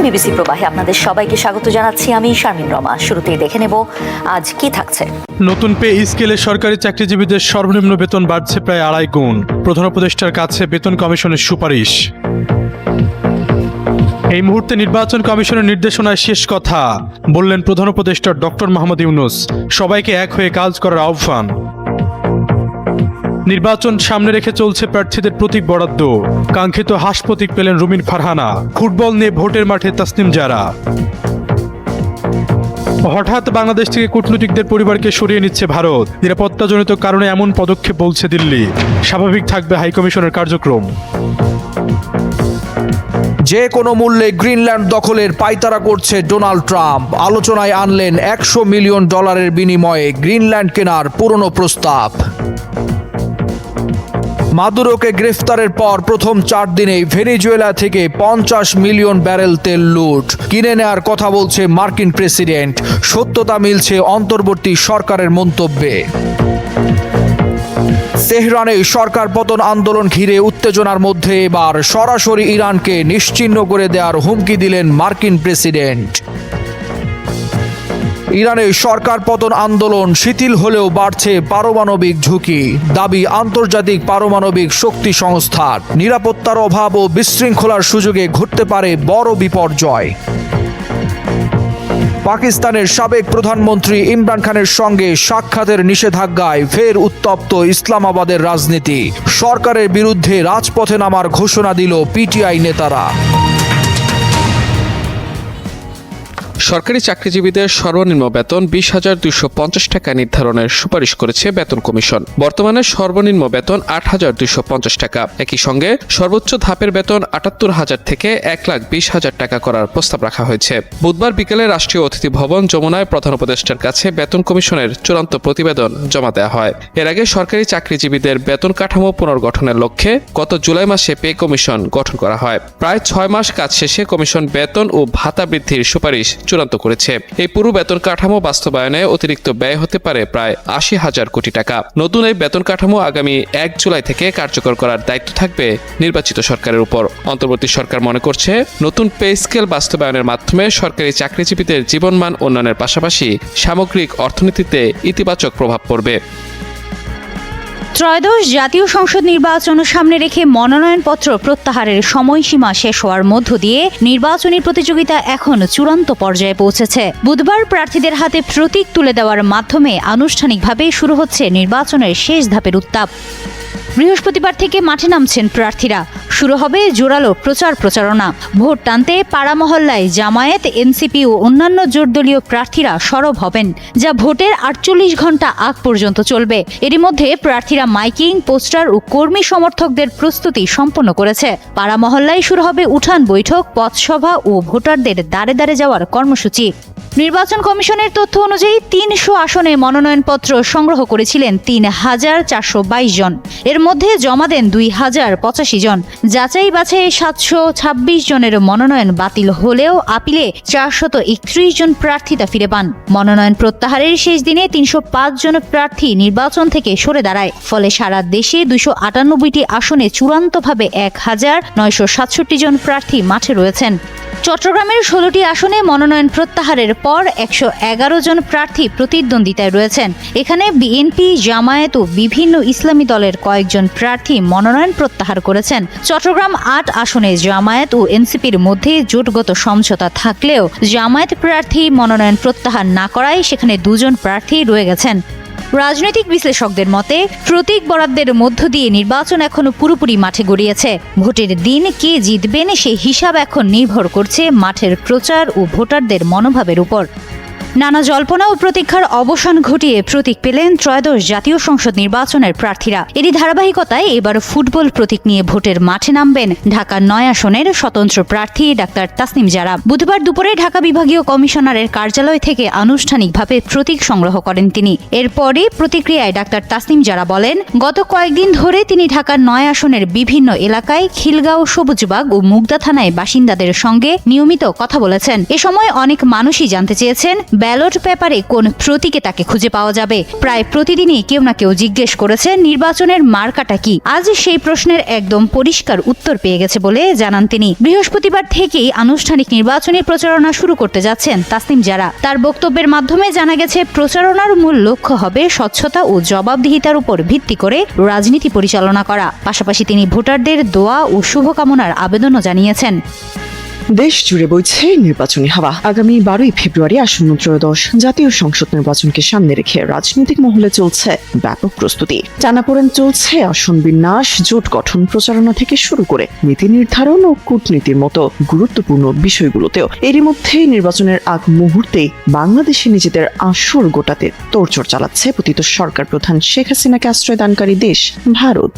BBC প্রবাহে আপনাদের সবাইকে স্বাগত জানাচ্ছি আমি শারমিন রমা। শুরুতেই দেখে নেব আজ কি থাকছে। নতুন পে স্কেলে সরকারি চাকরিজীবীদের সর্বনিম্ন বেতন বাড়ছে প্রায় 2.5 গুণ। প্রধান উপদেষ্টার কাছে বেতন কমিশনের সুপারিশ। এই মুহূর্তে নির্বাচন কমিশনের নির্দেশনায় শেষ কথা বললেন প্রধান উপদেষ্টা ডক্টর মোহাম্মদ ইউনূস। সবাইকে এক হয়ে কাজ করার আহ্বান। নির্বাচন সামনে রেখে চলছে প্রার্থীদের প্রতীক বরাদ্দ। কাঙ্ক্ষিত হাঁস প্রতীক পেলেন রুমিন ফারহানা। ফুটবল নিয়ে ভোটের মাঠে তাসনিম জারা। হঠাৎ বাংলাদেশ থেকে কূটনীতিকদের পরিবারকে সরিয়ে নিচ্ছে ভারত। নিরাপত্তাজনিত কারণে এমন পদক্ষেপ বলছে দিল্লি। স্বাভাবিক থাকবে হাইকমিশনের কার্যক্রম। যে কোনো মূল্যে গ্রিনল্যান্ড দখলের পায়তারা করছে ডোনাল্ড ট্রাম্প। আলোচনায় আনলেন $100 মিলিয়ন বিনিময়ে গ্রিনল্যান্ড কেনার পুরনো প্রস্তাব। মাদুরোকে গ্রেফতারের পর প্রথম 4 দিনেই ভেনেজুয়েলা থেকে 50 মিলিয়ন ব্যারেল তেল লুট। কিনে নেয়ার কথা বলছে মার্কিন প্রেসিডেন্ট। সত্যতা মিলছে অন্তর্বর্তী সরকারের মন্তব্যে। তেহরানে সরকার পতন আন্দোলন ঘিরে উত্তেজনার মধ্যে এবার সরাসরি ইরানকে নিশ্চিহ্ন করে দেওয়ার হুমকি দিলেন মার্কিন প্রেসিডেন্ট। ইরানে সরকার পতন আন্দোলন শিথিল হলেও বাড়ছে পারমাণবিক ঝুঁকি। দাবি আন্তর্জাতিক পারমাণবিক শক্তি সংস্থার। নিরাপত্তার অভাব ও বিশৃঙ্খলার সুযোগে ঘটতে পারে বড় বিপর্যয়। পাকিস্তানের সাবেক প্রধানমন্ত্রী ইমরান খানের সঙ্গে সাক্ষাতের নিষেধাজ্ঞায় ফের উত্তপ্ত ইসলামাবাদের রাজনীতি। সরকারের বিরুদ্ধে রাজপথে নামার ঘোষণা দিল পিটিআই নেতারা। সরকারি চাকরিজীবীদের সর্বনিম্ন বেতন 20,250 টাকা নির্ধারণের সুপারিশ করেছে বেতন কমিশন। বর্তমানে সর্বনিম্ন বেতন 8,250 টাকা। একই সঙ্গে সর্বোচ্চ ধাপের বেতন 78,000 থেকে 1,20,000 টাকা করার প্রস্তাব রাখা হয়েছে। বুধবার বিকেলে রাষ্ট্রীয় অতিথি ভবন যমুনায় প্রধান উপদেষ্টার কাছে বেতন কমিশনের চূড়ান্ত প্রতিবেদন জমা দেওয়া হয়। এর আগে সরকারি চাকরিজীবীদের বেতন কাঠামো পুনর্গঠনের লক্ষ্যে গত জুলাই মাসে পে কমিশন গঠন করা হয়। প্রায় 6 মাস কাজ শেষে কমিশন বেতন ও ভাতা বৃদ্ধির সুপারিশ চূড়ান্ত করেছে। এই পুরো বেতন কাঠামো বাস্তবায়নে অতিরিক্ত ব্যয় হতে পারে প্রায় 80,000 কোটি টাকা। নতুন এই বেতন কাঠামো আগামী 1 জুলাই থেকে কার্যকর করার দায়িত্ব থাকবে নির্বাচিত সরকারের উপর। অন্তর্বর্তী সরকার মনে করছে নতুন পে স্কেল বাস্তবায়নের মাধ্যমে সরকারি চাকরিজীবীদের জীবনমান উন্নয়নের পাশাপাশি সামগ্রিক অর্থনীতিতে ইতিবাচক প্রভাব পড়বে। ত্রয়োদশ জাতীয় সংসদ নির্বাচন সামনে রেখে মনোনয়নপত্র প্রত্যাহারের সময়সীমা শেষ হওয়ার মধ্য দিয়ে নির্বাচনী প্রতিযোগিতা এখন চূড়ান্ত পর্যায়ে পৌঁছেছে। বুধবার প্রার্থীদের হাতে প্রতীক তুলে দেওয়ার মাধ্যমে আনুষ্ঠানিকভাবে শুরু হচ্ছে নির্বাচনের শেষ ধাপের উত্তাপ। বৃহস্পতিবার থেকে মাঠে নামছেন প্রার্থীরা। শুরু হবে জোরালো প্রচারণা। ভোট টানতে পাড়া মহল্লায় জামায়াত, এনসিপি ও অন্যান্য জোটদলীয় প্রার্থীরা সরব হবেন, যা ভোটের 48 ঘণ্টা আগ পর্যন্ত চলবে। এরই মধ্যে প্রার্থীরা মাইকিং, পোস্টার ও কর্মী সমর্থকদের প্রস্তুতি সম্পন্ন করেছে। পাড়া মহল্লায় শুরু হবে উঠান বৈঠক, পথসভা ও ভোটারদের দ্বারে দ্বারে যাওয়ার কর্মসূচি। নির্বাচন কমিশনের তথ্য অনুযায়ী 300 আসনে মনোনয়নপত্র সংগ্রহ করেছিলেন 3,422 জন। এর মধ্যে জমা দেন 2,085 জন। যাচাই বাছাই 726 জনের মনোনয়ন বাতিল হলেও আপিলে 431 জন প্রার্থিতা ফিরে পান। মনোনয়ন প্রত্যাহারের শেষ দিনে 305 জন প্রার্থী নির্বাচন থেকে সরে দাঁড়ায়। ফলে সারা দেশে 298টি আসনে চূড়ান্তভাবে 1,967 জন প্রার্থী মাঠে রয়েছেন। চট্টগ্রামের 16টি আসনে মনোনয়ন প্রত্যাহারের পর 111 জন প্রার্থী প্রতিদ্বন্দ্বিতায় রয়েছেন। এখানে বিএনপি, জামায়াত ও বিভিন্ন ইসলামী দলের কয়েকজন প্রার্থী মনোনয়ন প্রত্যাহার করেছেন। চট্টগ্রাম 8 আসনে জামায়াত ও এনসিপির মধ্যে জোটগত সমঝোতা থাকলেও জামায়াত প্রার্থী মনোনয়ন প্রত্যাহার না করায় সেখানে 2 জন প্রার্থী রয়ে গেছেন। রাজনৈতিক বিশ্লেষকদের মতে প্রতীক বরাদ্দের মধ্য দিয়ে নির্বাচন এখনো পুরোপুরি মাঠে গড়িয়েছে। ভোটের দিন কে জিতবেন সে হিসাব এখন নির্ভর করছে মাঠের প্রচার ও ভোটারদের মনোভাবের উপর। নানা জল্পনা ও প্রতীক্ষার অবসান ঘটিয়ে প্রতীক পেলেন ত্রয়োদশ জাতীয় সংসদ নির্বাচনের প্রার্থীরা। এরই ধারাবাহিকতায় এবার ফুটবল প্রতীক নিয়ে ভোটের মাঠে নামবেন ঢাকা 9 আসনের স্বতন্ত্র প্রার্থী ডাক্তার তাসনিম জারা। বুধবার দুপুরে ঢাকা বিভাগীয় কমিশনারের কার্যালয় থেকে আনুষ্ঠানিকভাবে প্রতীক সংগ্রহ করেন তিনি। এরপরই প্রতিক্রিয়ায় ডাক্তার তাসনিম জারা বলেন, গত কয়েকদিন ধরে তিনি ঢাকার 9 আসনের বিভিন্ন এলাকায় খিলগাঁও, সবুজবাগ ও মুগদা থানায় বাসিন্দাদের সঙ্গে নিয়মিত কথা বলেছেন। এ সময় অনেক মানুষই জানতে চেয়েছেন ব্যালট পেপারে কোন প্রতীকে তাকে খুঁজে পাওয়া যাবে। প্রায় প্রতিদিনই কেউ না কেউ জিজ্ঞেস করেছে নির্বাচনের মার্কাটা কি। আজ সেই প্রশ্নের একদম পরিষ্কার উত্তর পেয়ে গেছে বলে জানান তিনি। বৃহস্পতিবার থেকেই আনুষ্ঠানিক নির্বাচনী প্রচারণা শুরু করতে যাচ্ছেন তাসনিম জারা। তার বক্তব্যের মাধ্যমে জানা গেছে প্রচারণার মূল লক্ষ্য হবে স্বচ্ছতা ও জবাবদিহিতার উপর ভিত্তি করে রাজনীতি পরিচালনা করা। পাশাপাশি তিনি ভোটারদের দোয়া ও শুভকামনার আবেদনও জানিয়েছেন। দেশ জুড়ে বইছে নির্বাচনী হাওয়া। আগামী 12ই ফেব্রুয়ারি আসন্ন ত্রয়োদশ জাতীয় সংসদ নির্বাচনকে সামনে রেখে রাজনৈতিক মহলে চলছে ব্যাপক প্রস্তুতি। টানাপোড়েন চলছে আসন বিন্যাস, জোট গঠন, প্রচারণা থেকে শুরু করে নীতি নির্ধারণ ও কূটনীতির মতো গুরুত্বপূর্ণ বিষয়গুলোতেও। এরই মধ্যে নির্বাচনের আগ মুহূর্তেই বাংলাদেশে নিজেদের আসর গোটাতে তোড়জোড় চালাচ্ছে পতিত সরকার প্রধান শেখ হাসিনাকে আশ্রয়দানকারী দেশ ভারত।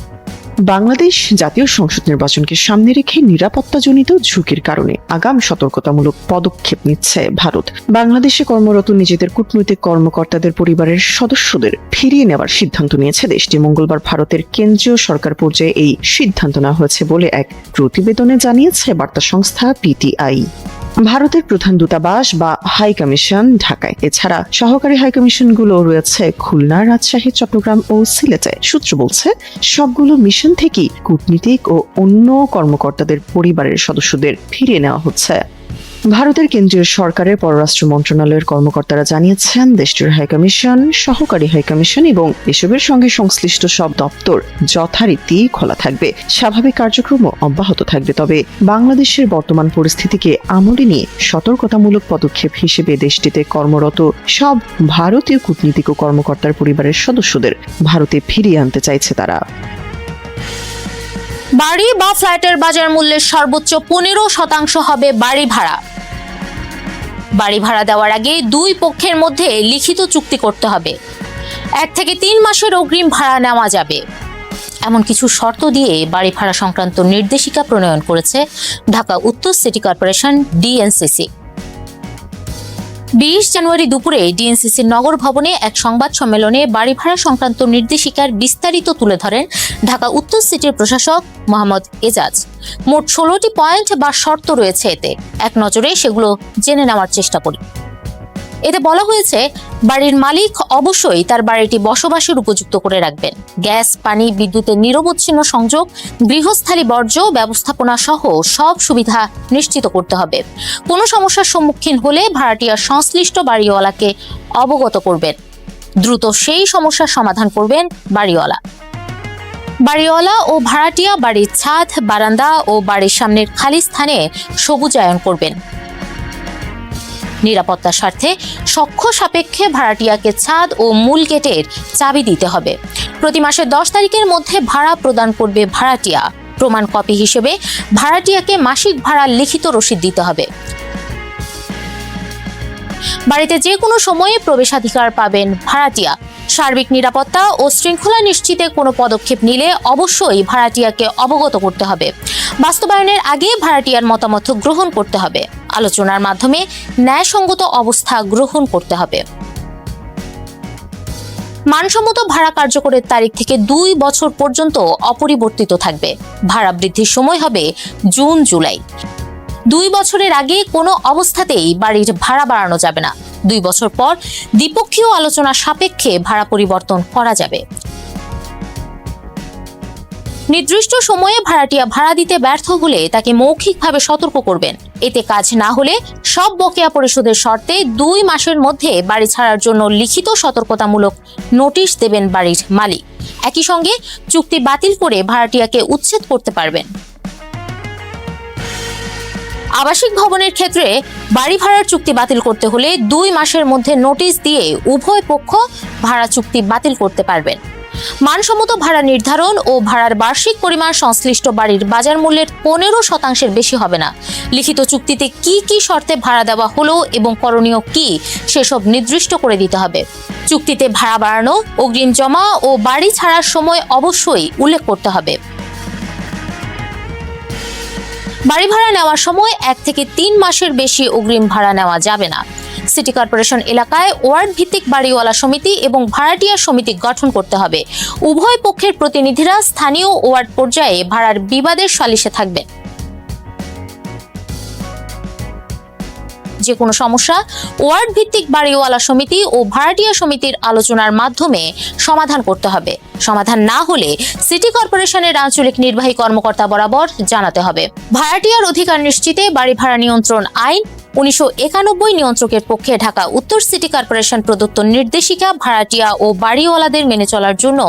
বাংলাদেশ জাতীয় সংসদ নির্বাচনকে সামনে রেখে নিরাপত্তাজনিত ঝুঁকির কারণে আগাম সতর্কতামূলক পদক্ষেপ নিচ্ছে ভারত। বাংলাদেশে কর্মরত নিজেদের কূটনৈতিক কর্মকর্তাদের পরিবারের সদস্যদের ফিরিয়ে নেওয়ার সিদ্ধান্ত নিয়েছে দেশটি। মঙ্গলবার ভারতের কেন্দ্রীয় সরকার পর্যায়ে এই সিদ্ধান্ত নেওয়া হয়েছে বলে এক প্রতিবেদনে জানিয়েছে বার্তা সংস্থা পিটিআই। ভারতের প্রধান দূতাবাস বা হাই কমিশন ঢাকায়, এছাড়া সহকারী হাই কমিশনগুলো রয়েছে খুলনা, রাজশাহী, চট্টগ্রাম ও সিলেটে। সূত্র বলছে সবগুলো মিশন থেকেই কূটনীতিক ও অন্য কর্মকর্তাদের পরিবারের সদস্যদের ফিরিয়ে নেওয়া হচ্ছে। ভারতের কেন্দ্রীয় সরকারের পররাষ্ট্র মন্ত্রণালয়ের কর্মকর্তারা জানিয়েছেন দেশটির হাইকমিশন, সহকারী হাইকমিশন এবং এসবের সঙ্গে সংশ্লিষ্ট সব দপ্তর যথারীতি খোলা থাকবে, স্বাভাবিক কার্যক্রমও অব্যাহত থাকবে। তবে বাংলাদেশের বর্তমান পরিস্থিতিকে আমলে নিয়ে সতর্কতামূলক পদক্ষেপ হিসেবে দেশটিতে কর্মরত সব ভারতীয় কূটনীতিক ও কর্মকর্তার পরিবারের সদস্যদের ভারতে ফিরিয়ে আনতে চাইছে তারা। বাড়ি বা ফ্ল্যাটের বাজার মূল্যের সর্বোচ্চ 15% হবে বাড়ি ভাড়া। বাড়ি ভাড়া দেওয়ার আগে দুই পক্ষের মধ্যে লিখিত চুক্তি করতে হবে। 1 থেকে 3 মাসের অগ্রিম ভাড়া নেওয়া যাবে। এমন কিছু শর্ত দিয়ে বাড়ি ভাড়া সংক্রান্ত নির্দেশিকা প্রণয়ন করেছে ঢাকা উত্তর সিটি কর্পোরেশন ডিএনসিসি। 20 জানুয়ারি দুপুরে ডিএনসিসির নগর ভবনে এক সংবাদ সম্মেলনে বাড়ি ভাড়া সংক্রান্ত নির্দেশিকার বিস্তারিত তুলে ধরেন ঢাকা উত্তর সিটির প্রশাসক মোহাম্মদ এজাজ। মোট 16টি পয়েন্ট বা শর্ত রয়েছে এতে। এক নজরে সেগুলো জেনে নেওয়ার চেষ্টা করি। এতে বলা হয়েছে, বাড়ির মালিক অবশ্যই তার বাড়িটি বসবাসের উপযুক্ত করে রাখবেন। গ্যাস, পানি, বিদ্যুতের নিরবচ্ছিন্ন সংযোগ, গৃহস্থালী বর্জ্য ব্যবস্থাপনা সহ সব সুবিধা নিশ্চিত করতে হবে। কোনো সমস্যার সম্মুখীন হলে ভাড়াটিয়া সংশ্লিষ্ট বাড়িওয়ালাকে অবগত করবেন। দ্রুত সেই সমস্যার সমাধান করবেন বাড়িওয়ালা। বাড়িওয়ালা ও ভাড়াটিয়া বাড়ির ছাদ, বারান্দা ও বাড়ির সামনের খালি স্থানে সবুজায়ন করবেন। নিরাপত্তার স্বার্থে সখ্য সাপেক্ষে ভাড়াটিয়াকে ছাদ ও মূল গেটের চাবি দিতে হবে। প্রতি মাসের 10 তারিখের মধ্যে ভাড়া প্রদান করবে ভাড়াটিয়া। প্রমাণ কপি হিসেবে ভাড়াটিয়াকে মাসিক ভাড়ার লিখিত রসিদ দিতে হবে। বাড়িতে যে কোনো সময়ে প্রবেশাধিকার পাবেন ভাড়াটিয়া। সার্বিক নিরাপত্তা ও শৃঙ্খলা নিশ্চিতে কোনো পদক্ষেপ নিলে অবশ্যই ভাড়াটিয়াকে অবগত করতে হবে। বাস্তবায়নের আগে ভাড়াটিয়ার মতামত গ্রহণ করতে হবে। আলোচনার মাধ্যমে ন্যায়সঙ্গত অবস্থা গ্রহণ করতে হবে। মানসম্মত ভাড়া কার্যকরের তারিখ থেকে 2 বছর পর্যন্ত অপরিবর্তিত থাকবে। ভাড়া বৃদ্ধির সময় হবে জুন, জুলাই। 2 বছরের আগে কোনো অবস্থাতেই বাড়ির ভাড়া বাড়ানো যাবে না। 2 বছর পর দ্বিপক্ষীয় আলোচনা সাপেক্ষে ভাড়া পরিবর্তন করা যাবে। নির্দিষ্ট সময়ে ভাড়াটিয়া ভাড়া দিতে ব্যর্থ হলে তাকে মৌখিকভাবে সতর্ক করবেন। এতে কাজ না হলে সব বকেয়া পরিশোধের শর্তে 2 মাসের মধ্যে বাড়ি ছাড়ার জন্য লিখিত সতর্কতামূলক নোটিশ দেবেন বাড়ির মালিক। একই সঙ্গে চুক্তি বাতিল করে ভাড়াটিয়াকে উচ্ছেদ করতে পারবেন। আবাসিক ভবনের ক্ষেত্রে বাড়ি ভাড়ার চুক্তি বাতিল করতে হলে 2 মাসের মধ্যে নোটিশ দিয়ে উভয় পক্ষ ভাড়া চুক্তি বাতিল করতে পারবেন। মানসম্মত ভাড়া নির্ধারণ ও ভাড়ার বার্ষিক পরিমাণ সংশ্লিষ্ট বাড়ির বাজার মূল্যের 15% বেশি হবে না। লিখিত চুক্তিতে কি কি শর্তে ভাড়া দেওয়া হলো এবং করণীয় কি সেসব নির্দিষ্ট করে দিতে হবে। চুক্তিতে ভাড়া বাড়ানো, অগ্রিম জমা ও বাড়ি ছাড়ার সময় অবশ্যই উল্লেখ করতে হবে। বাড়ি ভাড়া নেওয়ার সময় 1 থেকে 3 মাসের বেশি অগ্রিম ভাড়া নেওয়া যাবে না। সিটি কর্পোরেশন এলাকায় ওয়ার্ড ভিত্তিক বাড়িওয়ালা সমিতি এবং ভাড়াটিয়া সমিতি গঠন করতে হবে। উভয় পক্ষের প্রতিনিধিরা স্থানীয় ওয়ার্ড পর্যায়ে ভাড়ার বিবাদের সালিশে থাকবেন। যে কোনো সমস্যা ওয়ার্ড ভিত্তিক বাড়িওয়ালা সমিতি ও ভাড়াটিয়া সমিতির আলোচনার মাধ্যমে সমাধান করতে হবে। সমাধান না হলে সিটি কর্পোরেশনের আঞ্চলিক নির্বাহী কর্মকর্তা বরাবর জানাতে হবে। ভাড়াটিয়ার অধিকার নিশ্চিতে বাড়ি ভাড়া নিয়ন্ত্রণ আইন 1991 নিয়ন্ত্রকের পক্ষে ঢাকা উত্তর সিটি কর্পোরেশন প্রদত্ত নির্দেশিকা ভাড়াটিয়া ও বাড়িওয়ালাদের মেনে চলার জন্য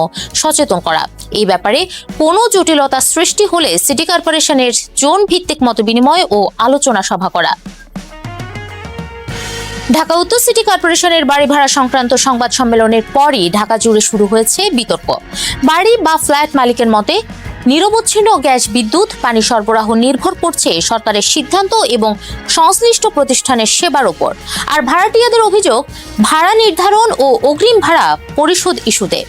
সচেতন করা। এই ব্যাপারে কোনো জটিলতা সৃষ্টি হলে সিটি কর্পোরেশনের জোন ভিত্তিক মতবিনিময় ও আলোচনা সভা করা। ঢাকা উত্তর সিটি কর্পোরেশনের বাড়ি ভাড়া সংক্রান্ত সংবাদ সম্মেলনের পরই ঢাকা জুড়ে শুরু হয়েছে বিতর্ক। বাড়ি বা ফ্ল্যাট মালিকের মতে নিরবচ্ছিন্ন গ্যাস, বিদ্যুৎ, পানি সরবরাহ নির্ভর করছে সরকারের সিদ্ধান্ত এবং সংশ্লিষ্ট প্রতিষ্ঠানের সেবার উপর। আর ভাড়াটিয়াদের অভিযোগ ভাড়া নির্ধারণ ও অগ্রিম ভাড়া পরিশোধ ইস্যুতে।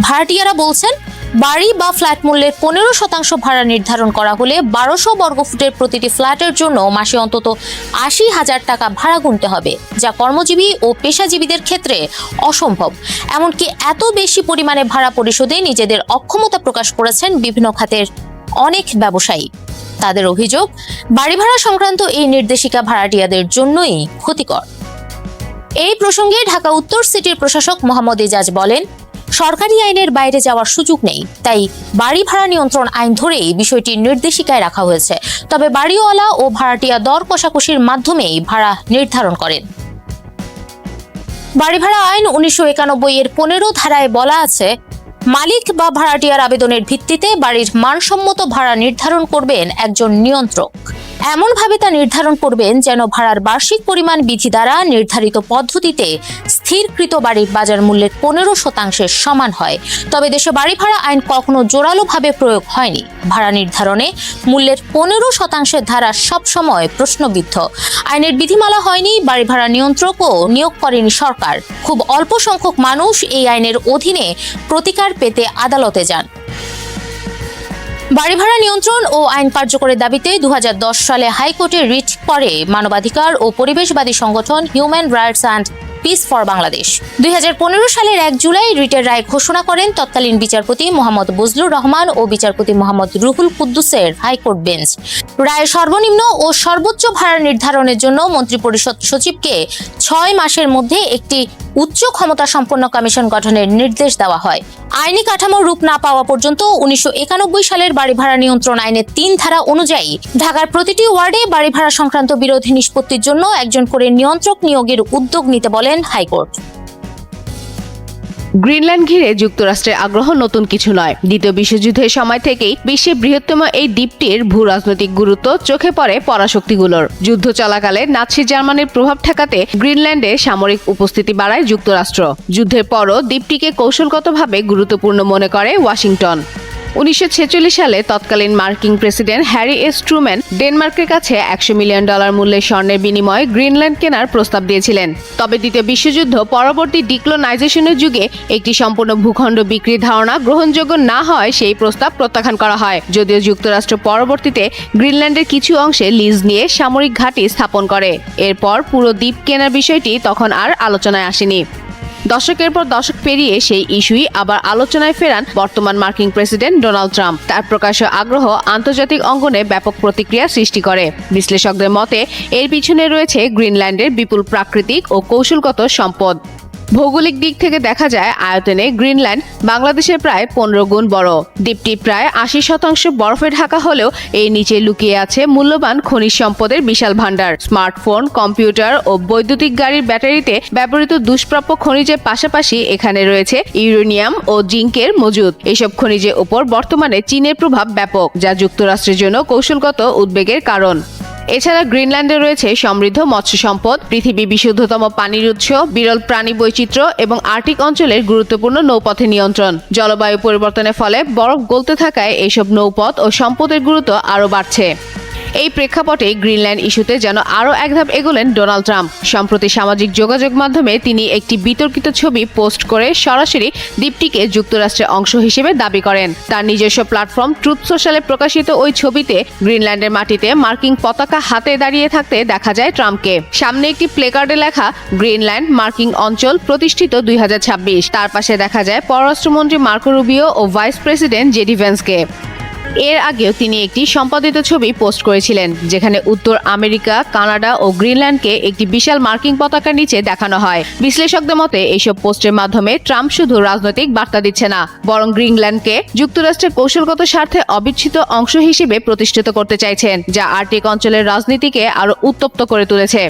ভাড়াটিয়ারা বলছেন, বাড়ি বা ফ্ল্যাট মূল্যের 15% ভাড়া নির্ধারণ করা হলে 1200 বর্গফুটের প্রতিটি ফ্ল্যাটের জন্য মাসে অন্তত 80,000 টাকা ভাড়া গুনতে হবে, যা কর্মজীবী ও পেশাজীবীদের ক্ষেত্রে অসম্ভব। এমনকি এত বেশি পরিমাণে ভাড়া পরিশোধে নিজেদের অক্ষমতা প্রকাশ করেছেন বিভিন্ন খাতের অনেক ব্যবসায়ী। তাদের অভিযোগ, বাড়ি ভাড়া সংক্রান্ত এই নির্দেশিকা ভাড়াটিয়াদের জন্যই ক্ষতিকর। এই প্রসঙ্গে ঢাকা উত্তর সিটির প্রশাসক মোহাম্মদ এজাজ বলেন, সরকারি আইনের বাইরে যাওয়ার সুযোগ নেই, তাই বাড়ি ভাড়া নিয়ন্ত্রণ আইন ধরেই বিষয়টি নির্দেশিকায় রাখা হয়েছে। তবে বাড়িওয়ালা ও ভাড়াটিয়া দর কষাকষির মাধ্যমেই ভাড়া নির্ধারণ করেন। বাড়ি ভাড়া আইন 1991 এর 15 ধারায় বলা আছে, মালিক বা ভাড়াটিয়ার আবেদনের ভিত্তিতে বাড়ির মানসম্মত ভাড়া নির্ধারণ করবেন একজন নিয়ন্ত্রক। এমনভাবে তা নির্ধারণ করবেন যেন ভাড়ার বার্ষিক পরিমাণ বিধি দ্বারা নির্ধারিত পদ্ধতিতে স্থিরকৃত বাড়ির বাজার মূল্যের 15% সমান হয়। তবে দেশে বাড়ি ভাড়া আইন কখনো জোরালোভাবে প্রয়োগ হয়নি। ভাড়া নির্ধারণে মূল্যের 15% ধারা সবসময় প্রশ্নবিদ্ধ। আইনের বিধিমালা হয়নি, বাড়ি ভাড়া নিয়ন্ত্রকও নিয়োগ করেনি সরকার। খুব অল্প সংখ্যক মানুষ এই আইনের অধীনে প্রতিকার পেতে আদালতে যান। বাড়ি ভাড়া নিয়ন্ত্রণ ও আইন কার্যকরের দাবিতে 2010 সালে হাইকোর্টে রিট করে মানবাধিকার ও পরিবেশবাদী সংগঠন human rights and piece for Bangladesh. 2015 সালের 1 জুলাই রিটের রায় ঘোষণা করেন তৎকালীন বিচারপতি মোহাম্মদ বজলুর রহমান ও বিচারপতি মোহাম্মদ রুহুল কুদ্দুসের হাইকোর্ট বেঞ্চ। রায়ে সর্বনিম্ন ও সর্বোচ্চ ভাড়া নির্ধারণের জন্য মন্ত্রিপরিষদ সচিবকে 6 মাসের মধ্যে একটি উচ্চ ক্ষমতা সম্পন্ন কমিশন গঠনের নির্দেশ দেওয়া হয়। আইনি কাঠামোর রূপ না পাওয়া পর্যন্ত 1991 সালের বাড়ি ভাড়া নিয়ন্ত্রণ আইনের 3 ধারা অনুযায়ী ঢাকার প্রতিটি ওয়ার্ডে বাড়ি ভাড়া সংক্রান্ত বিরোধী নিষ্পত্তির জন্য একজন করে নিয়ন্ত্রক নিয়োগের উদ্যোগ নিতে বলেন হাইকোর্ট। গ্রিনল্যান্ড ঘিরে যুক্তরাষ্ট্রের আগ্রহ নতুন কিছু নয়। দ্বিতীয় বিশ্বযুদ্ধের সময় থেকেই বিশ্বের বৃহত্তম এই দ্বীপটির ভূ রাজনৈতিক গুরুত্ব চোখে পড়ে পরাশক্তিগুলোর। যুদ্ধ চলাকালে নাৎসি জার্মানির প্রভাব ঠেকাতে গ্রিনল্যান্ডে সামরিক উপস্থিতি বাড়ায় যুক্তরাষ্ট্র। যুদ্ধের পরও দ্বীপটিকে কৌশলগতভাবে গুরুত্বপূর্ণ মনে করে ওয়াশিংটন। 1946 সালে তৎকালীন মার্কিন প্রেসিডেন্ট হ্যারি এস ট্রুম্যান ডেনমার্কের কাছে $100 মিলিয়ন মূল্যের স্বর্ণের বিনিময়ে গ্রিনল্যান্ড কেনার প্রস্তাব দিয়েছিলেন। তবে দ্বিতীয় বিশ্বযুদ্ধ পরবর্তী ডিক্লোনাইজেশনের যুগে একটি সম্পূর্ণ ভূখণ্ড বিক্রির ধারণা গ্রহণযোগ্য না হয় সেই প্রস্তাব প্রত্যাখ্যান করা হয়। যদিও যুক্তরাষ্ট্র পরবর্তীতে গ্রিনল্যান্ডের কিছু অংশে লিজ নিয়ে সামরিক ঘাঁটি স্থাপন করে। এরপর পুরো দ্বীপ কেনার বিষয়টি তখন আর আলোচনায় আসেনি। দশকের পর দশক পেরিয়ে সেই ইস্যুই আবার আলোচনায় ফেরান বর্তমান মার্কিন প্রেসিডেন্ট ডোনাল্ড ট্রাম্প। তার প্রকাশ্য আগ্রহ আন্তর্জাতিক অঙ্গনে ব্যাপক প্রতিক্রিয়া সৃষ্টি করে। বিশ্লেষকদের মতে এর পিছনে রয়েছে গ্রিনল্যান্ডের বিপুল প্রাকৃতিক ও কৌশলগত সম্পদ। ভৌগোলিক দিক থেকে দেখা যায় আয়তনে গ্রিনল্যান্ড বাংলাদেশের প্রায় 15 গুণ বড়। দ্বীপটি প্রায় 80% বরফে ঢাকা হলেও এর নিচে লুকিয়ে আছে মূল্যবান খনিজ সম্পদের বিশাল ভাণ্ডার। স্মার্টফোন, কম্পিউটার ও বৈদ্যুতিক গাড়ির ব্যাটারিতে ব্যবহৃত দুষ্প্রাপ্য খনিজের পাশাপাশি এখানে রয়েছে ইউরেনিয়াম ও জিঙ্কের মজুদ। এসব খনিজের উপর বর্তমানে চীনের প্রভাব ব্যাপক, যা যুক্তরাষ্ট্রের জন্য কৌশলগত উদ্বেগের কারণ। এছাড়া গ্রিনল্যান্ডে রয়েছে সমৃদ্ধ মৎস্য সম্পদ, পৃথিবীর বিশুদ্ধতম পানির উৎস, বিরল প্রাণী বৈচিত্র্য এবং আর্কটিক অঞ্চলের গুরুত্বপূর্ণ নৌপথে নিয়ন্ত্রণ। জলবায়ু পরিবর্তনের ফলে বরফ গলতে থাকায় এইসব নৌপথ ও সম্পদের গুরুত্ব আরও বাড়ছে। এই প্রেক্ষাপটে গ্রিনল্যান্ড ইস্যুতে যেন আরও এক ধাপ এগোলেন ডোনাল্ড ট্রাম্প। সম্প্রতি সামাজিক যোগাযোগ মাধ্যমে তিনি একটি বিতর্কিত ছবি পোস্ট করে সরাসরি দ্বীপটিকে যুক্তরাষ্ট্রের অংশ হিসেবে দাবি করেন। তার নিজস্ব প্ল্যাটফর্ম ট্রুথ সোশ্যালে প্রকাশিত ওই ছবিতে গ্রিনল্যান্ডের মাটিতে মার্কিন পতাকা হাতে দাঁড়িয়ে থাকতে দেখা যায় ট্রাম্পকে। সামনে একটি প্লেকার্ডে লেখা গ্রিনল্যান্ড মার্কিন অঞ্চল প্রতিষ্ঠিত 2026। তার পাশে দেখা যায় পররাষ্ট্রমন্ত্রী মার্কো রুবিও ও ভাইস প্রেসিডেন্ট জেডি ভ্যান্সকে। এর আগেও তিনি একটি সম্পাদিত ছবি পোস্ট করেছিলেন, যেখানে উত্তর আমেরিকা, কানাডা ও গ্রিনল্যান্ডকে একটি বিশাল মার্কিন পতাকার নিচে দেখানো হয়। বিশ্লেষকদের মতে এইসব পোস্টের মাধ্যমে ট্রাম্প শুধু রাজনৈতিক বার্তা দিচ্ছে না, বরং গ্রিনল্যান্ডকে যুক্তরাষ্ট্রের কৌশলগত স্বার্থে অবিচ্ছেদ্য অংশ হিসেবে প্রতিষ্ঠিত করতে চাইছেন, যা আর্কটিক অঞ্চলের রাজনীতিকে আরও উত্তপ্ত করে তুলেছে।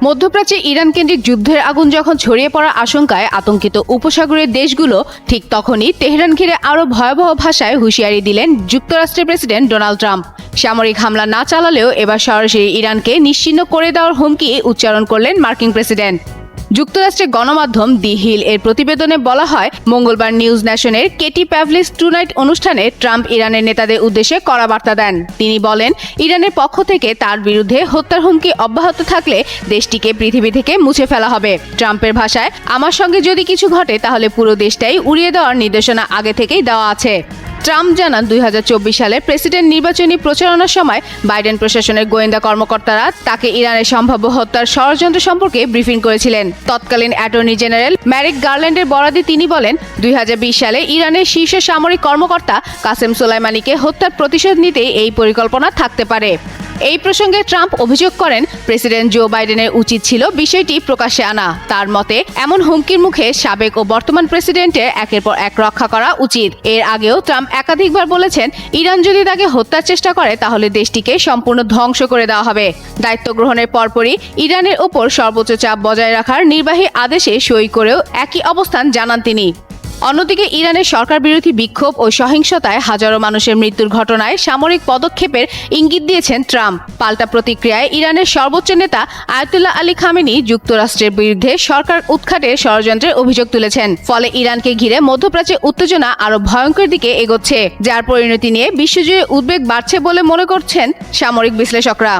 মধ্যপ্রাচ্যে ইরান কেন্দ্রিক যুদ্ধের আগুন যখন ছড়িয়ে পড়ার আশঙ্কায় আতঙ্কিত উপসাগরীয় দেশগুলো, ঠিক তখনই তেহরান ঘিরে আরও ভয়াবহ ভাষায় হুঁশিয়ারি দিলেন যুক্তরাষ্ট্রের প্রেসিডেন্ট ডোনাল্ড ট্রাম্প। সামরিক হামলা না চালালেও এবার সরাসরি ইরানকে নিশ্চিহ্ন করে দেওয়ার হুমকি উচ্চারণ করলেন মার্কিন প্রেসিডেন্ট। যুক্তরাষ্ট্রের গণমাধ্যম দি হিল এর প্রতিবেদনে বলা হয়, মঙ্গলবার নিউজ ন্যাশনের কেটি প্যাভলিস টুনাইট অনুষ্ঠানে ট্রাম্প ইরানের নেতাদের উদ্দেশ্যে কড়া বার্তা দেন। তিনি বলেন, ইরানের পক্ষ থেকে তার বিরুদ্ধে হত্যার হুমকি অব্যাহত থাকলে দেশটিকে পৃথিবী থেকে মুছে ফেলা হবে। ট্রাম্পের ভাষায়, আমার সঙ্গে যদি কিছু ঘটে তাহলে পুরো দেশটাই উড়িয়ে দেওয়ার নির্দেশনা আগে থেকেই দেওয়া আছে। ট্রাম্প জানান, 2024 সালের প্রেসিডেন্ট নির্বাচনী প্রচারণার সময় বাইডেন প্রশাসনের গোয়েন্দা কর্মকর্তারা তাকে ইরানের সম্ভাব্য হত্যার ষড়যন্ত্র সম্পর্কে ব্রিফিং করেছিলেন। তৎকালীন অ্যাটর্নি জেনারেল ম্যারিক গারল্যান্ডের বরাতে তিনি বলেন, 2020 সালে ইরানের শীর্ষ সামরিক কর্মকর্তা কাসেম সোলাইমানিকে হত্যার প্রতিশোধ নিতে এই পরিকল্পনা থাকতে পারে। এই প্রসঙ্গে ট্রাম্প অভিযোগ করেন, প্রেসিডেন্ট জো বাইডেনের উচিত ছিল বিষয়টি প্রকাশ্যে আনা। তার মতে, এমন হুমকির মুখে সাবেক ও বর্তমান প্রেসিডেন্টের একের পর এক রক্ষা করা উচিত। এর আগেও ট্রাম্প একাধিকবার বলেছেন, ইরান যদি তাকে হত্যার চেষ্টা করে তাহলে দেশটিকে সম্পূর্ণ ধ্বংস করে দেওয়া হবে। দায়িত্ব গ্রহণের পরপরই ইরানের ওপর সর্বোচ্চ চাপ বজায় রাখার নির্বাহী আদেশে সই করেও একই অবস্থান জানান তিনি। অন্যদিকে ইরানের সরকার বিরোধী বিক্ষোভ ও সহিংসতায় হাজারো মানুষের মৃত্যুর ঘটনায় সামরিক পদক্ষেপের ইঙ্গিত দিয়েছেন ট্রাম্প। পাল্টা প্রতিক্রিয়ায় ইরানের সর্বোচ্চ নেতা আয়াতুল্লাহ আলী খামেনি যুক্তরাষ্ট্রের বিরুদ্ধে সরকার উৎখাটের ষড়যন্ত্রের অভিযোগ তুলেছেন। ফলে ইরানকে ঘিরে মধ্যপ্রাচ্যে উত্তেজনা আরও ভয়ঙ্কর দিকে এগোচ্ছে, যার পরিণতি নিয়ে বিশ্বজুড়ে উদ্বেগ বাড়ছে বলে মনে করছেন সামরিক বিশ্লেষকরা।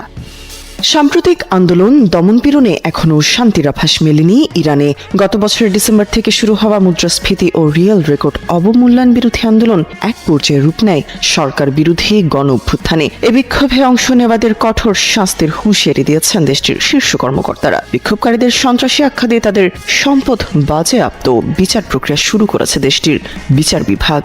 সাম্প্রতিক আন্দোলন দমনপীড়নে এখনও শান্তির আভাস মেলেনি ইরানে। গত বছরের ডিসেম্বর থেকে শুরু হওয়া মুদ্রাস্ফীতি ও রিয়েল রেকর্ড অবমূল্যায়ন বিরোধী আন্দোলন এক পর্যায়ে রূপ নেয় সরকার বিরোধী গণ অভ্যুত্থানে। এ বিক্ষোভে অংশ নেওয়াদের কঠোর শাস্তির হুঁশিয়ারি দিয়েছেন দেশটির শীর্ষ কর্মকর্তারা। বিক্ষোভকারীদের সন্ত্রাসী আখ্যা দিয়ে তাদের সম্পদ বাজেয়াপ্ত বিচার প্রক্রিয়া শুরু করেছে দেশটির বিচার বিভাগ।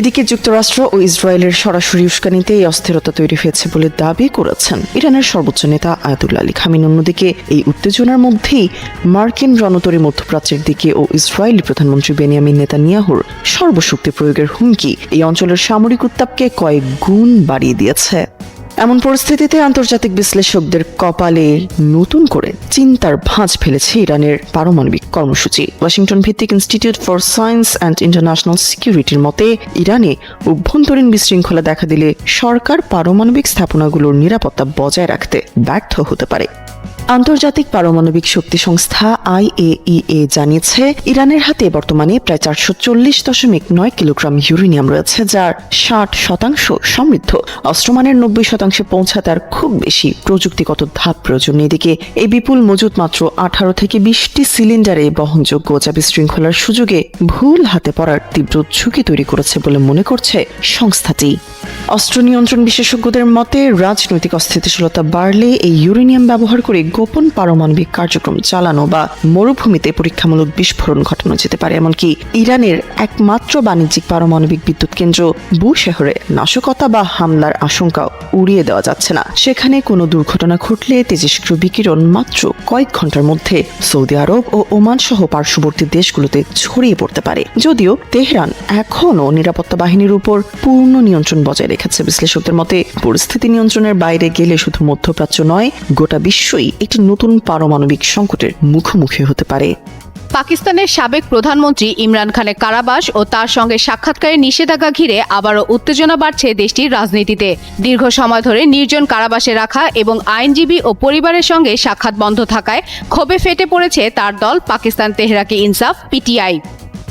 এদিকে যুক্তরাষ্ট্র ও ইসরায়েলের সরাসরি উস্কানিতে এই অস্থিরতা তৈরি হয়েছে বলে দাবি করেছেন ইরানের সর্বোচ্চ নেতা আয়াতুল্লাহ আলী খামেনি। অন্যদিকে এই উত্তেজনার মধ্যেই মার্কিন রণতরী মধ্যপ্রাচ্যের দিকে ও ইসরায়েলি প্রধানমন্ত্রী বেনিয়ামিন নেতানিয়াহুর সর্বশক্তি প্রয়োগের হুমকি এই অঞ্চলের সামরিক উত্তাপকে কয়েক গুণ বাড়িয়ে দিয়েছে। এমন পরিস্থিতিতে আন্তর্জাতিক বিশ্লেষকদের কপালে নতুন করে চিন্তার ভাঁজ ফেলেছে ইরানের পারমাণবিক কর্মসূচি। ওয়াশিংটন ভিত্তিক institute for science and international সিকিউরিটির মতে, ইরানে অভ্যন্তরীণ বিশৃঙ্খলা দেখা দিলে সরকার পারমাণবিক স্থাপনাগুলোর নিরাপত্তা বজায় রাখতে ব্যর্থ হতে পারে। আন্তর্জাতিক পারমাণবিক শক্তি সংস্থা IAEA জানিয়েছে, ইরানের হাতে বর্তমানে প্রায় 440.9 কিলোগ্রাম ইউরেনিয়াম রয়েছে, যার 60% সমৃদ্ধ। অস্ত্রমানের 90% পৌঁছাতে আর খুব বেশি প্রযুক্তিগত ধাপ প্রয়োজন। এদিকে এই বিপুল মজুত মাত্র 18 থেকে 20টি সিলিন্ডারে বহনযোগ্য, যা বিশৃঙ্খলার সুযোগে ভুল হাতে পড়ার তীব্র ঝুঁকি তৈরি করেছে বলে মনে করছে সংস্থাটি। অস্ত্র নিয়ন্ত্রণ বিশেষজ্ঞদের মতে, রাজনৈতিক অস্থিতিশীলতা বাড়লে এই ইউরেনিয়াম ব্যবহার করে গোপন পারমাণবিক কার্যক্রম চালানো বা মরুভূমিতে পরীক্ষামূলক বিস্ফোরণ ঘটানো যেতে পারে। এমনকি ইরানের একমাত্র বাণিজ্যিক পারমাণবিক বিদ্যুৎ কেন্দ্র বুশেহরে নাশকতা বা হামলার আশঙ্কা উড়িয়ে দেওয়া যাচ্ছে না। সেখানে কোনো দুর্ঘটনা ঘটলে তেজস্ক্রিয় বিকিরণ মাত্র কয়েক ঘন্টার মধ্যে সৌদি আরব ও ওমান সহ পার্শ্ববর্তী দেশগুলোতে ছড়িয়ে পড়তে পারে। যদিও তেহরান এখনও নিরাপত্তা বাহিনীর উপর পূর্ণ নিয়ন্ত্রণ বজায় রেখেছে। বিশ্লেষকদের মতে, পরিস্থিতি নিয়ন্ত্রণের বাইরে গেলে শুধু মধ্যপ্রাচ্য নয়, গোটা বিশ্বই একটি নতুন পারমাণবিক সংকটের মুখোমুখি হতে পারে। পাকিস্তানের সাবেক প্রধানমন্ত্রী ইমরান খানের কারাবাস ও তার সঙ্গে সাক্ষাৎকারের নিষেধাজ্ঞা ঘিরে আবারও উত্তেজনা বাড়ছে দেশটির রাজনীতিতে। দীর্ঘ সময় ধরে নির্জন কারাবাসে রাখা এবং আইনজীবী ও পরিবারের সঙ্গে সাক্ষাৎ বন্ধ থাকায় ক্ষোভে ফেটে পড়েছে তার দল পাকিস্তান তেহরাকে ইনসাফ PTI।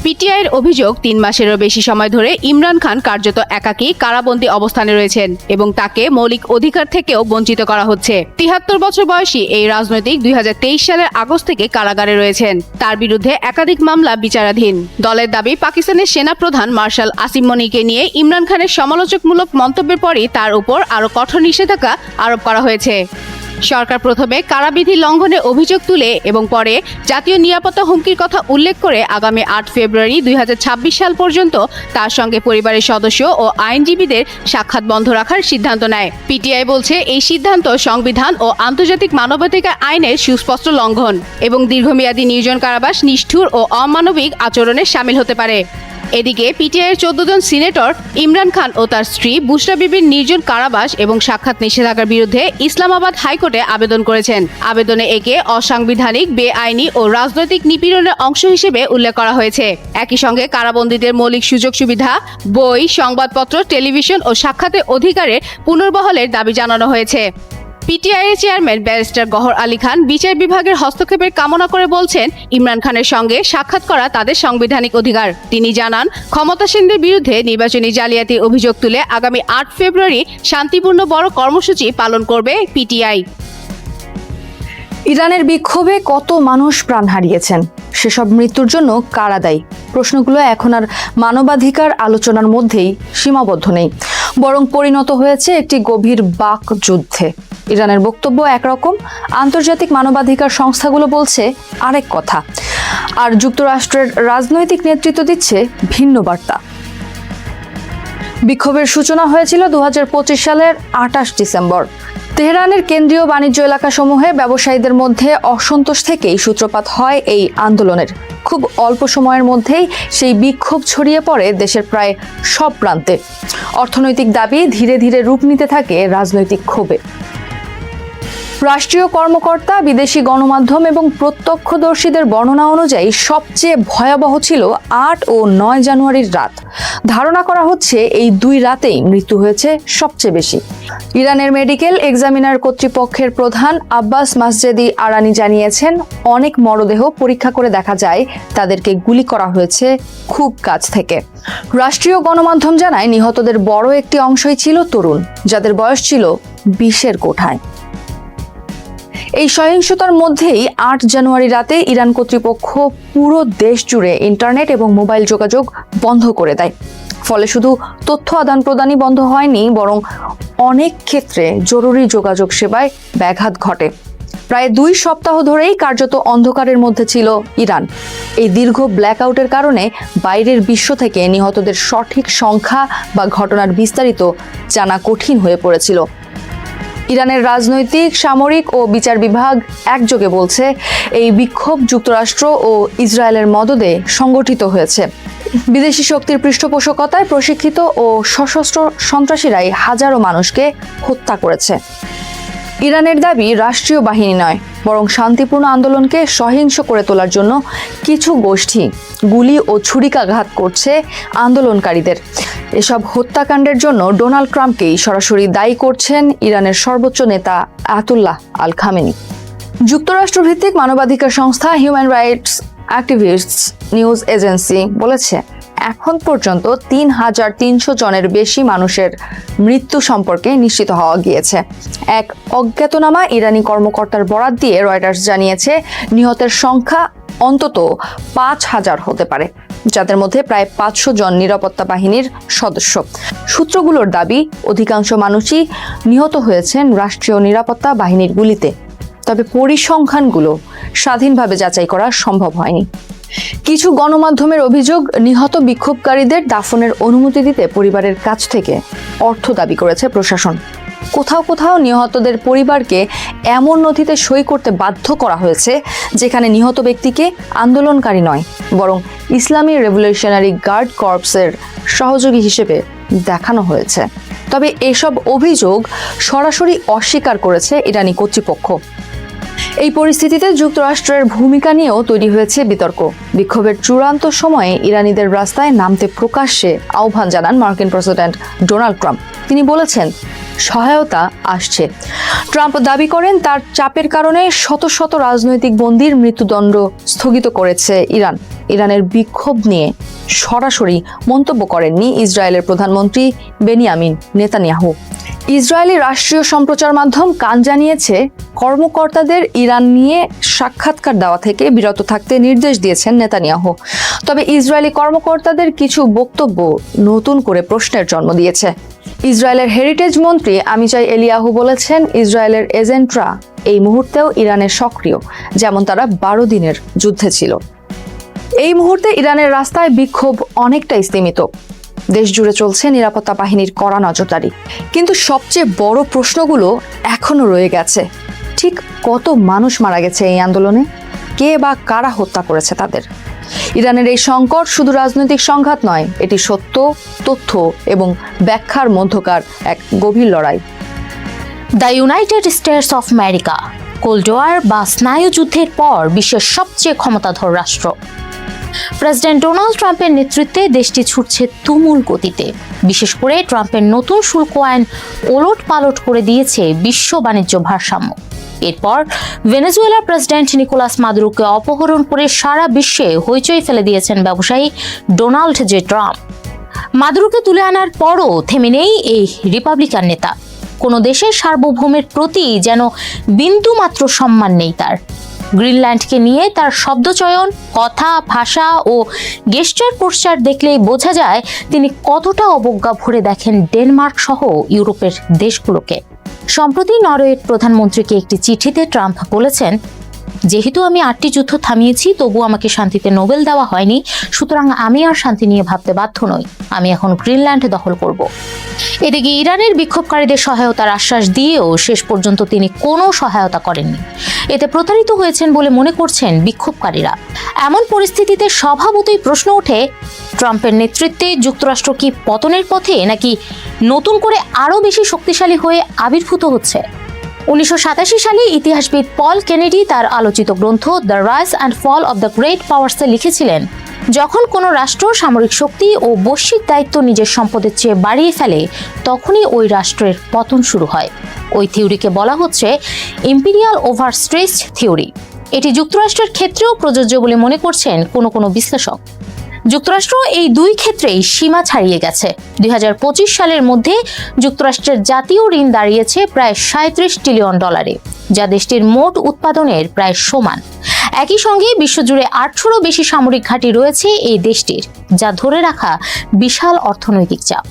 PTIর অভিযোগ, 3 মাসেরও বেশি সময় ধরে ইমরান খান কার্যত একাকী কারাবন্দী অবস্থানে রয়েছেন এবং তাকে মৌলিক অধিকার থেকেও বঞ্চিত করা হচ্ছে। 73 বছর বয়সী এই রাজনৈতিক 2023 সালের আগস্ট থেকে কারাগারে রয়েছেন। তার বিরুদ্ধে একাধিক মামলা বিচারাধীন। দলের দাবি, পাকিস্তানের সেনাপ্রধান মার্শাল আসিম মনিকে নিয়ে ইমরান খানের সমালোচকমূলক মন্তব্যের পরই তার উপর আরও কঠোর নিষেধাজ্ঞা আরোপ করা হয়েছে। সরকার প্রথমে কারাবিধি লঙ্ঘনের অভিযোগ তুলে এবং পরে জাতীয় নিরাপত্তা হুমকির কথা উল্লেখ করে আগামী ৮ ফেব্রুয়ারি ২০২৬ সাল পর্যন্ত তার সঙ্গে পরিবারের সদস্য ও আইনজীবীদের সাক্ষাৎ বন্ধ রাখার সিদ্ধান্ত নেয়। পিটিআই বলছে এই সিদ্ধান্ত সংবিধান ও আন্তর্জাতিক মানবাধিকার আইনের সুস্পষ্ট লঙ্ঘন এবং দীর্ঘমেয়াদী নির্জন কারাবাস নিষ্ঠুর ও অমানবিক আচরণে শামিল হতে পারে। এদিকে পিটিআইয়ের ১৪ জন সিনেটর ইমরান খান ও তার স্ত্রী বুশরা বিবির নির্জন কারাবাস এবং সাক্ষাৎ নিষেধাজ্ঞার বিরুদ্ধে ইসলামাবাদ হাইকোর্টে আবেদন করেছেন। আবেদনে একে অসাংবিধানিক, বেআইনি ও রাজনৈতিক নিপীড়নের অংশ হিসেবে উল্লেখ করা হয়েছে। একই সঙ্গে কারাবন্দীদের মৌলিক সুযোগ সুবিধা, বই, সংবাদপত্র, টেলিভিশন ও সাক্ষাতের অধিকারের পুনর্বহালের দাবি জানানো হয়েছে। পিটিআইয়ের চেয়ারম্যান ব্যারিস্টার গহর আলী খান বিচার বিভাগের হস্তক্ষেপের কামনা করে বলছেন, ইমরান খানের সঙ্গে সাক্ষাৎ করা তাদের সাংবিধানিক অধিকার। তিনি জানান, ক্ষমতাসীনদের বিরুদ্ধে নির্বাচনী জালিয়াতির অভিযোগ তুলে আগামী ৮ ফেব্রুয়ারি শান্তিপূর্ণ বড় কর্মসূচি পালন করবে পিটিআই। ইরানের বিক্ষোভে কত মানুষ প্রাণ হারিয়েছেন, সেসব মৃত্যুর জন্য কারা দায়ী? প্রশ্নগুলো এখন আর মানবাধিকার আলোচনার মধ্যেই সীমাবদ্ধ নেই, বরং পরিণত হয়েছে একটি গভীর বাক যুদ্ধে। ইরানের বক্তব্য একরকম, আন্তর্জাতিক মানবাধিকার সংস্থাগুলো বলছে আরেক কথা, আর যুক্তরাষ্ট্রের রাজনৈতিক নেতৃত্ব দিচ্ছে ভিন্ন বার্তা। বিক্ষোভের সূচনা হয়েছিল ২০২৫ সালের ২৮ ডিসেম্বর। তেহরানের কেন্দ্রীয় বাণিজ্য এলাকাসমূহে ব্যবসায়ীদের মধ্যে অসন্তোষ থেকেই সূত্রপাত হয় এই আন্দোলনের। খুব অল্প সময়ের মধ্যেই সেই বিক্ষোভ ছড়িয়ে পড়ে দেশের প্রায় সব প্রান্তে। অর্থনৈতিক দাবি ধীরে ধীরে রূপ নিতে থাকে রাজনৈতিক ক্ষোভে। রাষ্ট্রীয় কর্মকর্তা, বিদেশি গণমাধ্যম এবং প্রত্যক্ষদর্শীদের বর্ণনা অনুযায়ী সবচেয়ে ভয়াবহ ছিল ৮ ও ৯ জানুয়ারির রাত। ধারণা করা হচ্ছে এই দুই রাতেই মৃত্যু হয়েছে সবচেয়ে বেশি। ইরানের মেডিকেল এক্সামিনার কর্তৃপক্ষের প্রধান আব্বাস মাসজেদি আরানি জানিয়েছেন, অনেক মরদেহ পরীক্ষা করে দেখা যায় তাদেরকে গুলি করা হয়েছে খুব কাছ থেকে। রাষ্ট্রীয় গণমাধ্যম জানায়, নিহতদের বড় একটি অংশই ছিল তরুণ, যাদের বয়স ছিল ২০-এর কোঠায়। এই সহিংসতার মধ্যেই ৮ জানুয়ারি রাতে ইরান কর্তৃপক্ষ পুরো দেশ জুড়ে ইন্টারনেট এবং মোবাইল যোগাযোগ বন্ধ করে দেয়। ফলে শুধু তথ্য আদান প্রদানই বন্ধ হয়নি, বরং অনেক ক্ষেত্রে জরুরি যোগাযোগ সেবায় ব্যাঘাত ঘটে। প্রায় ২ সপ্তাহ ধরেই কার্যত অন্ধকারের মধ্যে ছিল ইরান। এই দীর্ঘ ব্ল্যাকআউটের কারণে বাইরের বিশ্ব থেকে নিহতদের সঠিক সংখ্যা বা ঘটনার বিস্তারিত জানা কঠিন হয়ে পড়েছিল। ইরানের রাজনৈতিক, সামরিক ও বিচার বিভাগ একযোগে বলছে, এই বিক্ষোভ যুক্তরাষ্ট্র ও ইসরায়েলের মদদে সংগঠিত হয়েছে। বিদেশি শক্তির পৃষ্ঠপোষকতায় প্রশিক্ষিত ও সশস্ত্র সন্ত্রাসীরাই হাজারো মানুষকে হত্যা করেছে। ইরানের দাবি, রাষ্ট্রীয় বাহিনী নয়, বরং শান্তিপূর্ণ আন্দোলনকে সহিংস করে তোলার জন্য কিছু গোষ্ঠী গুলি ও ছুরিকাঘাত করছে আন্দোলনকারীদের। এসব হত্যাকাণ্ডের জন্য ডোনাল্ড ট্রাম্পকেই সরাসরি দায়ী করছেন ইরানের সর্বোচ্চ নেতা আয়াতুল্লাহ আল খামেনি। যুক্তরাষ্ট্রভিত্তিক মানবাধিকার সংস্থা human rights activists news agency বলেছে, এখন পর্যন্ত ৩,৩০০ জনের বেশি মানুষের মৃত্যু সম্পর্কে নিশ্চিত হওয়া গিয়েছে। এক অজ্ঞাতনামা ইরানি কর্মকর্তার বরাত দিয়ে রয়টার্স জানিয়েছে, নিহতের সংখ্যা অন্তত ৫,০০০ হতে পারে, যাদের মধ্যে প্রায় ৫০০ জন নিরাপত্তা বাহিনীর সদস্য। সূত্রগুলোর দাবি, অধিকাংশ মানুষই নিহত হয়েছেন রাষ্ট্রীয় নিরাপত্তা বাহিনীর গুলিতে। তবে পরিসংখ্যানগুলো স্বাধীনভাবে যাচাই করা সম্ভব হয়নি। কিছু গণমাধ্যমের অভিযোগ, নিহত বিক্ষোভকারীদের দাফনের অনুমতি দিতে পরিবারের কাছ থেকে অর্থ দাবি করেছে প্রশাসন। কোথাও কোথাও নিহতদের পরিবারকে এমন নথিতে সই করতে বাধ্য করা হয়েছে যেখানে নিহত ব্যক্তিকে আন্দোলনকারী নয়, বরং ইসলামী রেভলিউশনারি গার্ড কর্পসের সহযোগী হিসেবে দেখানো হয়েছে। তবে এসব অভিযোগ সরাসরি অস্বীকার করেছে ইরানি কর্তৃপক্ষ। এই পরিস্থিতিতে যুক্তরাষ্ট্রের ভূমিকা নিয়েও তৈরি হয়েছে বিতর্ক। বিক্ষোভের চূড়ান্ত সময়ে ইরানিদের রাস্তায় নামতে প্রকাশ্যে আহ্বান জানান মার্কিন প্রেসিডেন্ট ডোনাল্ড ট্রাম্প। তিনি বলেছেন, সহায়তা আসছে। ট্রাম্প দাবি করেন, তার চাপের কারণে শত শত রাজনৈতিক বন্দীর মৃত্যুদণ্ড স্থগিত করেছে ইরান। ইরানের বিক্ষোভ নিয়ে সরাসরি মন্তব্য করেননি ইসরায়েলের প্রধানমন্ত্রী বেনিয়ামিন নেতানিয়াহু। ইসরায়েলি রাষ্ট্রীয় সম্প্রচার মাধ্যম কান জানিয়েছে, কর্মকর্তাদের ইরান নিয়ে সাক্ষাৎকার দেওয়া থেকে বিরত থাকতে নির্দেশ দিয়েছেন নেতানিয়াহু। তবে ইসরায়েলি কর্মকর্তাদের কিছু বক্তব্য নতুন করে প্রশ্নের জন্ম দিয়েছে। ইসরায়েলের হেরিটেজ মন্ত্রী আমিচাই এলিয়াহু বলেছেন, ইসরায়েলের এজেন্টরা এই মুহূর্তেও ইরানে সক্রিয়, যেমন তারা 12 দিনের যুদ্ধে ছিল। এই মুহূর্তে ইরানের রাস্তায় বিক্ষোভ অনেকটাই স্তীমিত। দেশ জুড়ে চলছে নিরাপত্তা বাহিনীর কড়া নজরদারি। কিন্তু সবচেয়ে বড় প্রশ্নগুলো এখনো রয়ে গেছে। ঠিক কত মানুষ মারা গেছে এই আন্দোলনে? কে বা কারা হত্যা করেছে তাদের? ইরানের এই সংকট শুধু রাজনৈতিক সংঘাত নয়, এটি সত্য, তথ্য এবং ব্যাখ্যার মধ্যকার এক গভীর লড়াই। The United States of America cold war বা স্নায়ু যুদ্ধের পর বিশ্বের সবচেয়ে ক্ষমতাধর রাষ্ট্র। প্রেসিডেন্ট ডোনাল্ড ট্রাম্পের নেতৃত্বে দেশটি ছুটছে তুমুল গতিতে। বিশেষ করে ট্রাম্পের নতুন শুল্ক আইন ওলট পালট করে দিয়েছে বিশ্ব বাণিজ্য ভারসাম্য। এরপর ভেনেজুয়েলার প্রেসিডেন্ট নিকোলাস মাদুরোকে অপহরণ করে সারা বিশ্বে হইচই ফেলে দিয়েছেন ব্যবসায়ী ডোনাল্ড জে ট্রাম্প। মাদুরোকে তুলে আনার পরও থেমে নেই এই রিপাবলিকান নেতা। কোনো দেশের সার্বভৌমের প্রতি যেন বিন্দু মাত্র সম্মান নেই তার। গ্রিনল্যান্ডকে নিয়ে তার শব্দচয়ন, কথা, ভাষা ও গেস্টার পোস্টার দেখলেই বোঝা যায় তিনি কতটা অবজ্ঞা ভরে দেখেন ডেনমার্ক সহ ইউরোপের দেশগুলোকে। সম্প্রতি নরওয়ের প্রধানমন্ত্রীকে একটি চিঠিতে ট্রাম্প বলেছেন, যেহেতু আমি 8টি যুদ্ধ থামিয়েছি তবু আমাকে শান্তিতে নোবেল দেওয়া হয়নি, সুতরাং আমি আর শান্তি নিয়ে ভাবতে বাধ্য নই। আমি এখন গ্রিনল্যান্ড দখল করব। এদিকে ইরানের বিক্ষোভকারীদের সহায়তার আশ্বাস দিয়েও শেষ পর্যন্ত তিনি কোনো সহায়তা করেননি। এতে প্রতারিত হয়েছেন বলে মনে করছেন বিক্ষোভকারীরা। এমন পরিস্থিতিতে স্বভাবতই প্রশ্ন ওঠে, ট্রাম্পের নেতৃত্বে যুক্তরাষ্ট্র কি পতনের পথে, নাকি নতুন করে আরও বেশি শক্তিশালী হয়ে আবির্ভূত হচ্ছে? 1987 সালে ইতিহাসবিদ পল কেনেডি তার আলোচিত গ্রন্থ the rise and fall of the great পাওয়ার্সে লিখেছিলেন, যখন কোনো রাষ্ট্র সামরিক শক্তি ও বৈশ্বিক দায়িত্ব নিজের সম্পদের চেয়ে বাড়িয়ে ফেলে তখনই ওই রাষ্ট্রের পতন শুরু হয়। ওই থিওরিকে বলা হচ্ছে ইম্পিরিয়াল ওভারস্ট্রেচ থিওরি। এটি যুক্তরাষ্ট্রের ক্ষেত্রেও প্রযোজ্য বলে মনে করছেন কোনো বিশ্লেষক। যুক্তরাষ্ট্র এই দুই ক্ষেত্রেই সীমা ছাড়িয়ে গেছে। 2025 সালের মধ্যে যুক্তরাষ্ট্রের জাতীয় ঋণ দাঁড়িয়েছে প্রায় $37 ট্রিলিয়ন, যা দেশটির মোট উৎপাদনের প্রায় সমান। একই সঙ্গে বিশ্বজুড়ে 800-রও বেশি সামরিক ঘাঁটি রয়েছে এই দেশটির, যা ধরে রাখা বিশাল অর্থনৈতিক চাপ।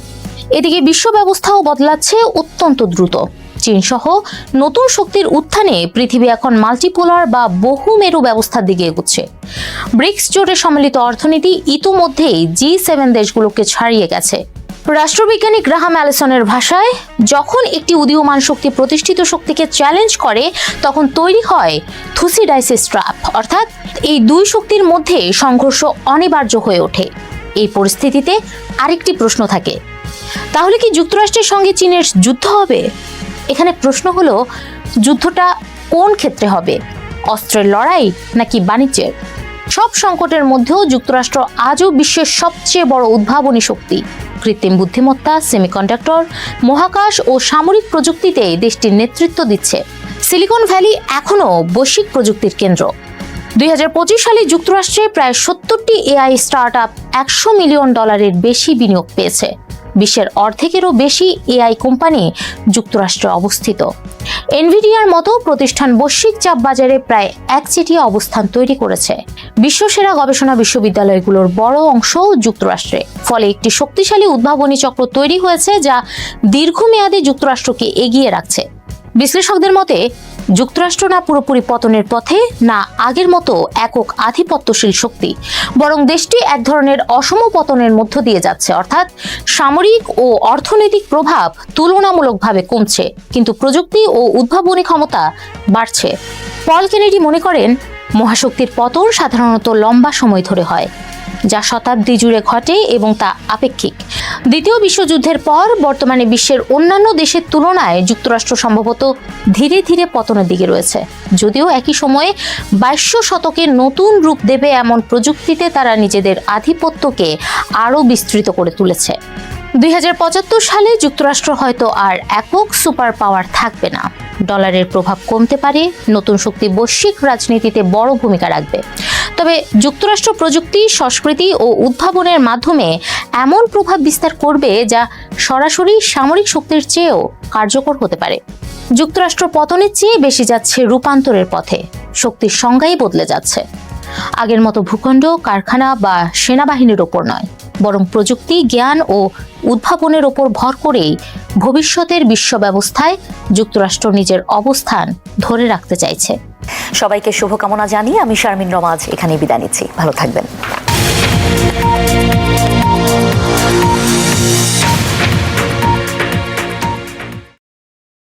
এদিকে বিশ্ব ব্যবস্থাও বদলাচ্ছে অত্যন্ত দ্রুত। চীন সহ নতুন শক্তির উত্থানে পৃথিবী এখন মাল্টিপোলার বা বহুমেরু ব্যবস্থার দিকে এগোচ্ছে। ব্রিক্স জোটে সম্মিলিত অর্থনীতি ইতোমধ্যেই G7 দেশগুলোকে ছাড়িয়ে গেছে। রাষ্ট্রবিজ্ঞানী গ্রাহাম অ্যালিসনের ভাষায়, যখন একটি উদীয়মান শক্তি প্রতিষ্ঠিত শক্তিকে চ্যালেঞ্জ করে তখন তৈরি হয় থুসিডাইসিস ট্র্যাপ, অর্থাৎ এই দুই শক্তির মধ্যে সংঘর্ষ অনিবার্য হয়ে ওঠে। এই পরিস্থিতিতে আরেকটি প্রশ্ন থাকে, তাহলে কি যুক্তরাষ্ট্রের সঙ্গে চীনের যুদ্ধ হবে? এখানে প্রশ্ন হলো, যুদ্ধটা কোন ক্ষেত্রে হবে? অস্ত্রের লড়াই নাকি বাণিজ্যের? সব সংকটের মধ্যেও যুক্তরাষ্ট্র আজও বিশ্বের সবচেয়ে বড় উদ্ভাবনী শক্তি। কৃত্রিম বুদ্ধিমত্তা, সেমিকন্ডাক্টর, মহাকাশ ও সামরিক প্রযুক্তিতে দেশটির নেতৃত্ব দিচ্ছে। সিলিকন ভ্যালি এখনও বৈশ্বিক প্রযুক্তির কেন্দ্র। 2025 সালে যুক্তরাষ্ট্রে প্রায় 70টি এআই স্টার্টআপ $100 মিলিয়ন বেশি বিনিয়োগ পেয়েছে। বিশ্বের অর্ধেকেরও বেশি এআই কোম্পানি যুক্তরাষ্ট্রে অবস্থিত। এনভিডিয়ার মতো প্রতিষ্ঠান বৈশ্বিক চাপ বাজারে প্রায় একচেটিয়া অবস্থান তৈরি করেছে। বিশ্বসেরা গবেষণা বিশ্ববিদ্যালয়গুলোর বড় অংশ যুক্তরাষ্ট্রে। ফলে একটি শক্তিশালী উদ্ভাবনী চক্র তৈরি হয়েছে, যা দীর্ঘমেয়াদে যুক্তরাষ্ট্রকে এগিয়ে রাখছে। বিশ্লেষকদের মতে, যুক্তরাষ্ট্র না পুরোপুরি পতনের পথে, না আগের মতো একক আধিপত্যশীল শক্তি, বরং দেশটি এক ধরনের অসম পতনের মধ্য দিয়ে যাচ্ছে। অর্থাৎ সামরিক ও অর্থনৈতিক প্রভাব তুলনামূলকভাবে কমছে, কিন্তু প্রযুক্তি ও উদ্ভাবনী ক্ষমতা বাড়ছে। পল কেনেডি মনে করেন, মহাশক্তির পতন সাধারণত লম্বা সময় ধরে হয়, যা শতাব্দী জুড়ে ঘটে এবং তা আপেক্ষিক। দ্বিতীয় বিশ্বযুদ্ধের পর বর্তমানে বিশ্বের অন্যান্য দেশের তুলনায় যুক্তরাষ্ট্র সম্ভবত ধীরে ধীরে পতনের দিকে রয়েছে। যদিও একই সময়ে 22 শতকে নতুন রূপ দেবে এমন প্রযুক্তিতে তারা নিজেদের আধিপত্যকে আরও বিস্তৃত করে তুলেছে। 2075 সালে যুক্তরাষ্ট্র হয়তো আর একক সুপার পাওয়ার থাকবে না। ডলারের প্রভাব কমতে পারে, নতুন শক্তি বৈশ্বিক রাজনীতিতে বড় ভূমিকা রাখবে। তবে যুক্তরাষ্ট্র প্রযুক্তি, সংস্কৃতি ও উদ্ভাবনের মাধ্যমে এমন প্রভাব বিস্তার করবে যা সরাসরি সামরিক শক্তির চেয়েও কার্যকর হতে পারে। যুক্তরাষ্ট্র পতনের চেয়ে বেশি যাচ্ছে রূপান্তরের পথে, শক্তির সংজ্ঞাই বদলে যাচ্ছে। আগের মতো ভূখণ্ড, কারখানা বা সেনাবাহিনীর ওপর নয়, বরং প্রযুক্তি, জ্ঞান ও উদ্ভাবনের ওপর ভর করেই ভবিষ্যতের বিশ্ব ব্যবস্থায় যুক্তরাষ্ট্র নিজের অবস্থান ধরে রাখতে চাইছে। সবাইকে শুভকামনা জানিয়ে আমি শারমিন রমা আজ এখানেই বিদায় নিচ্ছি। ভালো থাকবেন।